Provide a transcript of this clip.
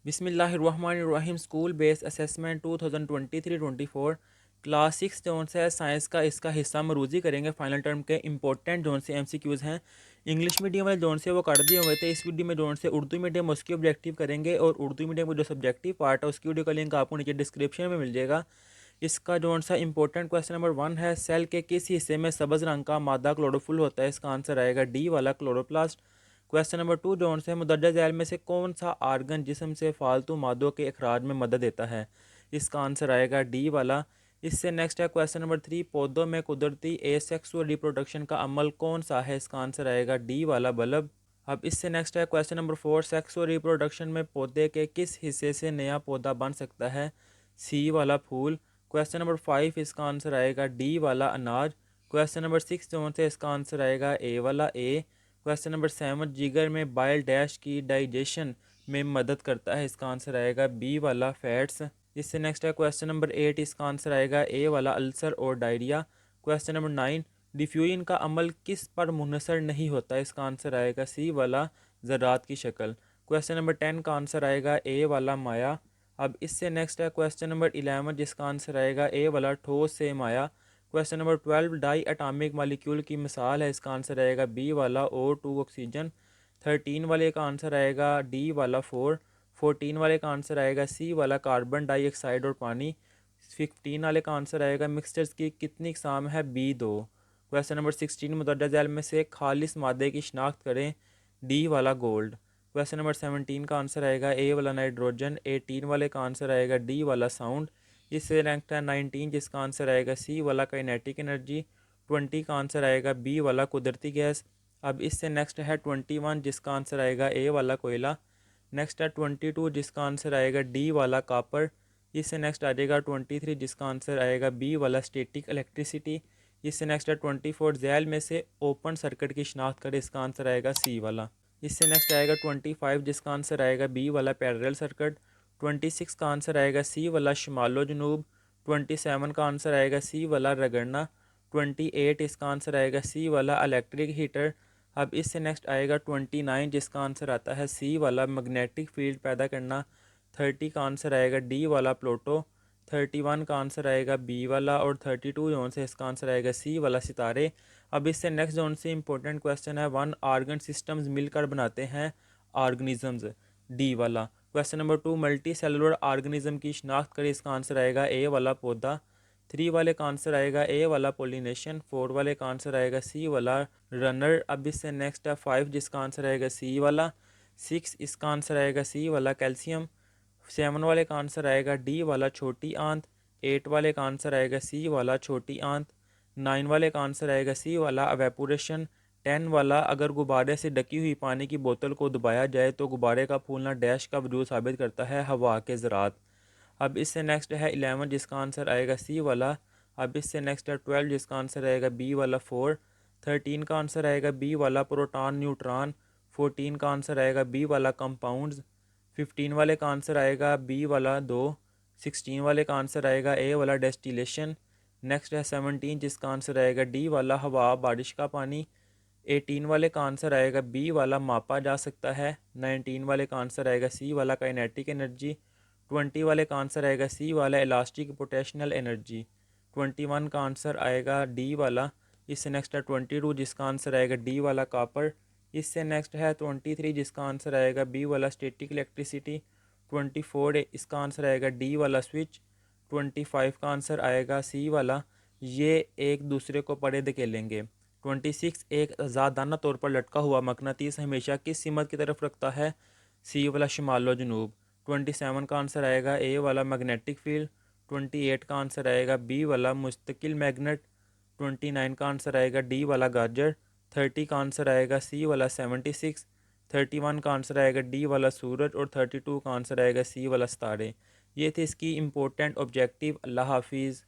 बिस्मिल्लाहिर्रहमानिर्रहीम school based assessment 2023-24 class 6 zone से है साइंस का। इसका हिस्सा मरूजी करेंगे। फाइनल टर्म के इंपॉर्टेंट जोन से एमसीक्यूज़ हैं। इंग्लिश मीडियम वाले जोन से वो कर दिए हुए थे। इस वीडियो में जोन से उर्दू मीडियम उसकी ऑब्जेक्टिव करेंगे और उर्दू मीडियम का जो सब्जेक्टिव पार्ट है उसकी वीडियो का लिंक आपको नीचे डिस्क्रिप्शन में मिल जाएगा। इसका जोन सा इंपॉर्टेंट क्वेश्चन नंबर 1 है, सेल के किस हिस्से में सब्ज़ रंग का मादा क्लोरोफिल होता है? इसका आंसर आएगा डी वाला क्लोरोप्लास्ट। क्वेश्चन नंबर 2 जोन से मुदर्जा झैल में से कौन सा आर्गन जिस्म से फालतू मादों के अखराज में मदद देता है? इसका आंसर आएगा डी वाला। इससे नेक्स्ट है क्वेश्चन नंबर 3, पौधों में कुदरती एसेक्सुअल रिप्रोडक्शन का अमल कौन सा है? इसका आंसर आएगा डी वाला बल्ब। अब इससे नेक्स्ट है क्वेश्चन नंबर 4, सेक्सुअल रिप्रोडक्शन में पौधे के किस हिस्से से नया पौधा बन सकता है? सी वाला फूल। क्वेश्चन नंबर 5 इसका आंसर आएगा डी वाला अनाज। क्वेश्चन नंबर 6 जोन से इसका आंसर आएगा ए वाला ए। क्वेश्चन नंबर 7, जिगर में बाइल डैश की डाइजेशन में मदद करता है? इसका आंसर आएगा बी वाला फैट्स। इससे नेक्स्ट है क्वेश्चन नंबर 8, इसका आंसर आएगा ए वाला अल्सर और डायरिया। क्वेश्चन नंबर 9, डिफ्यूजन का अमल किस पर मुनहसर नहीं होता? इसका आंसर आएगा सी वाला ज़रात की शक्ल। क्वेश्चन नंबर 10 का आंसर आएगा ए वाला माया। अब इससे नेक्स्ट है क्वेश्चन नंबर 11, जिसका आंसर आएगा ए वाला ठोस से माया। Question number 12, diatomic molecule की मिसाल है? इसका आंसर आएगा बी वाला O2 ऑक्सीजन। 13 वाले का आंसर आएगा डी वाला 4। 14 वाले का आंसर आएगा सी वाला कार्बन डाइऑक्साइड और पानी। 15 वाले का आंसर आएगा मिक्सचर्स की कितनी इकसाम है? बी 2। क्वेश्चन नंबर 16, मुदर्रज झैल में से खालिस मादे की शिनाख्त करें? डी वाला गोल्ड। क्वेश्चन नंबर 17 का आंसर आएगा ए वाला नाइट्रोजन। 18 वाले का आंसर आएगा डी वाला साउंड। इससे रैंक है 19, जिसका आंसर आएगा सी वाला काइनेटिक एनर्जी। 20 का आंसर आएगा बी वाला कुदरती गैस। अब इससे नेक्स्ट है 21, जिसका आंसर आएगा ए वाला कोयला। नेक्स्ट है 22, जिसका आंसर आएगा डी वाला कापर। इससे नेक्स्ट आ जाएगा 23, जिसका आंसर आएगा बी वाला स्टेटिक इलेक्ट्रिसिटी। इससे नेक्स्ट है 24, जैल में से ओपन सर्किट की शिनाख्त करें? इसका आंसर आएगा सी वाला। इससे नेक्स्ट आएगा 25, जिसका आंसर आएगा बी वाला पैरेलल सर्किट। 26 का आंसर आएगा सी वाला शुमालो जनूब। 27 का आंसर आएगा सी वाला रगड़ना। 28 इसका आंसर आएगा सी वाला इलेक्ट्रिक हीटर। अब इससे नेक्स्ट आएगा 29, जिसका आंसर आता है सी वाला मैग्नेटिक फील्ड पैदा करना। 30 का आंसर आएगा डी वाला प्लूटो। 31 का आंसर आएगा बी वाला और 32 जोन से इसका आंसर आएगा सी वाला सितारे। अब इससे नेक्स्ट जोन से इंपॉर्टेंट क्वेश्चन है, वन ऑर्गन सिस्टम्स मिलकर बनाते हैं ऑर्गेनिजम्स? डी वाला। Question number 2, multi cellular organism की शिनाख्त करें? इसका आंसर आएगा ए वाला पौधा। 3 वाले का आंसर आएगा ए वाला पोलिनेशन। 4 वाले का आंसर आएगा सी वाला रनर। अब इससे नेक्स्ट है 5, जिसका आंसर आएगा सी वाला। 6 इसका आंसर आएगा सी वाला कैल्शियम। 7 वाले का आंसर आएगा डी वाला छोटी आंत। 8 वाले का आंसर आएगा सी वाला छोटी आंत। 9 वाले का आंसर आएगा सी वाला अवेपोरेशन। 10 वाला, अगर गुब्बारे से ढकी हुई पानी की बोतल को दबाया जाए तो गुब्बारे का फूलना डैश का वजूद साबित करता है? हवा के ज़रात। अब इससे नेक्स्ट है 11, जिसका आंसर आएगा सी वाला। अब इससे नेक्स्ट है 12, जिसका आंसर आएगा बी वाला 4। 13 का आंसर आएगा बी वाला प्रोटॉन न्यूट्रॉन। 14 का आंसर आएगा बी वाला कंपाउंड्स। 15 वाले का आंसर आएगा बी वाला 2। 16 वाले का आंसर आएगा ए वाला डेस्टिलेशन। नेक्स्ट है 17, जिसका आंसर आएगा डी वाला हवा बारिश का पानी। 18 वाले का आंसर आएगा बी वाला मापा जा सकता है। 19 वाले का आंसर आएगा सी वाला काइनेटिक एनर्जी। 20 वाले का आंसर आएगा सी वाला इलास्टिक पोटेंशियल एनर्जी। 21 का आंसर आएगा डी वाला। इससे नेक्स्ट है 22, जिसका आंसर आएगा डी वाला कापर। इससे नेक्स्ट है 23, जिसका आंसर आएगा बी वाला स्टैटिक इलेक्ट्रिसिटी। 24 इसका आंसर आएगा डी वाला स्विच। 25 का आंसर आएगा सी वाला ये एक दूसरे को पड़े धकेलेंगे। 26 एक आज़ादाना तौर पर लटका हुआ मकनातीस हमेशा किस सिमत की तरफ रखता है? सी वाला शुमालो जनूब। 27 का आंसर आएगा ए वाला मैग्नेटिक फील्ड। 28 का आंसर आएगा बी वाला मुस्तकिल मैग्नेट। 29 का आंसर आएगा डी वाला गाजर। 30 का आंसर आएगा सी वाला 76। 31 का आंसर आएगा डी वाला सूरज और 32 का आंसर आएगा सी वाला सितारे। ये थे इसकी इम्पोर्टेंट ऑब्जेक्टिव। अल्लाह हाफिज़।